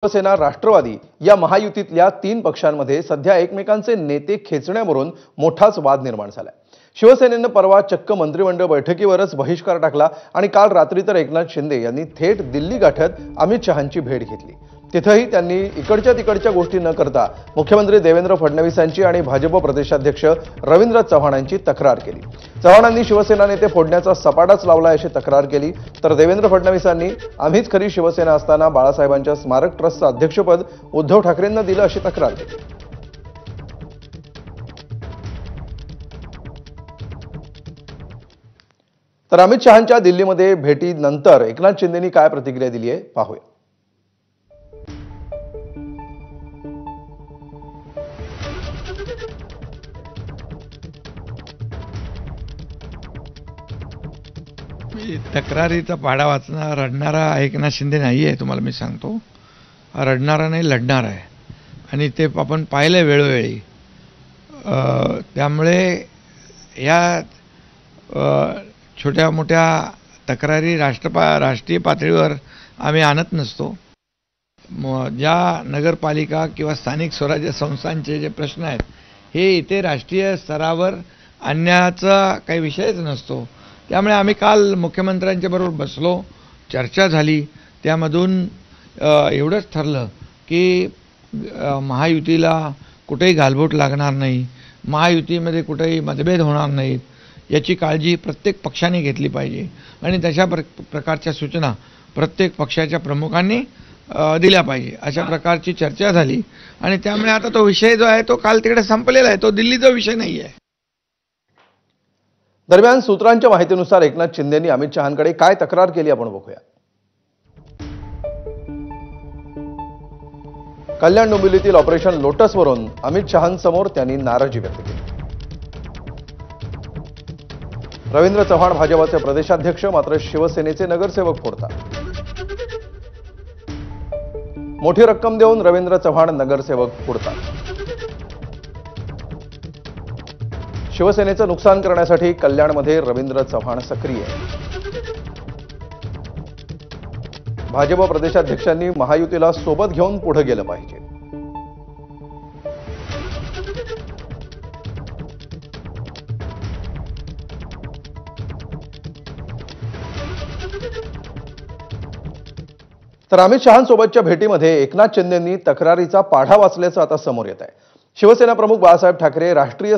शिवसेना राष्ट्रवादी या महायुतीतल्या तीन पक्षांमध्ये सध्या एकमेकांचे नेते खेचण्यावरून मोठाच वाद निर्माण झालाय। शिवसेनेने परवा चक्क मंत्रिमंडळ बैठकीवरच बहिष्कार टाकला आणि काल रात्री तर एकनाथ शिंदे यांनी थेट दिल्ली गाठत अमित शहांची भेट घेतली। तिथेही त्यांनी इकडच्या तिकडच्या गोष्टी न करता मुख्यमंत्री देवेंद्र फडणवीसांची आणि भाजप प्रदेशाध्यक्ष रवींद्र चव्हाणांची तक्रार केली। चव्हाणांनी शिवसेना नेते फोडण्याचा सपाटाच लावला अशी तक्रार केली, तर देवेंद्र फडणवीसांनी आम्हीच खरी शिवसेना असताना बाळासाहेबांच्या स्मारक ट्रस्टचं अध्यक्षपद उद्धव ठाकरेंना दिलं अशी तक्रार केली। तर अमित शहांच्या दिल्लीमध्ये भेटीनंतर एकनाथ शिंदेंनी काय प्रतिक्रिया दिली आहे पाहूया। तक्रारीचा पाढा वाचणार रडणारा एकनाथ शिंदे नाही आहे, तुम्हाला मी सांगतो। रडणारा नाही, लढणार आहे आणि ते आपण पाहिलं वेळोवेळी। त्यामुळे या छोट्या मोठ्या तक्रारी राष्ट्रीय पातळीवर आम्ही आणत नसतो। ज्या नगरपालिका किंवा स्थानिक स्वराज्य संस्थांचे जे प्रश्न आहेत हे इथे राष्ट्रीय स्तरावर आणण्याचा काही विषयच नसतो। त्यामुळे आम्ही काल मुख्यमंत्र्यांच्या बरोबर बसलो, चर्चा झाली, त्यामधून एवढंच ठरलं की महायुतीला कुठेही गालबोट लागणार नाही, महायुतीमध्ये कुठेही मतभेद होणार नाहीत याची काळजी प्रत्येक पक्षाने घेतली पाहिजे आणि तशा प्रकारच्या सूचना प्रत्येक पक्षाच्या प्रमुखांनी दिल्या पाहिजे अशा प्रकारची चर्चा झाली आणि त्यामुळे आता तो विषय जो आहे तो काल तिकडे संपलेला आहे, तो दिल्लीचा विषय नाही आहे। दरम्यान सूत्रांच्या माहितीनुसार एकनाथ शिंदेंनी अमित शहांकडे काय तक्रार केली आपण बघूया। कल्याण डोंबिवलीतील ऑपरेशन लोटसवरून अमित शहांसमोर त्यांनी नाराजी व्यक्त केली। रवींद्र चव्हाण भाजपचे प्रदेशाध्यक्ष मात्र शिवसेनेचे नगरसेवक फोडतात। मोठी रक्कम देऊन रवींद्र चव्हाण नगरसेवक फोडतात। शिवसेनेचं नुकसान करण्यासाठी कल्याणमध्ये रवींद्र चव्हाण सक्रिय आहे। भाजप प्रदेशाध्यक्षांनी महायुतीला सोबत घेऊन पुढे गेलं पाहिजे। तर अमित शहांसोबतच्या भेटीमध्ये एकनाथ शिंदेंनी तक्रारीचा पाढा वाचल्याचं आता समोर येत आहे। शिवसेना प्रमुख बाळासाहेब ठाकरे राष्ट्रीय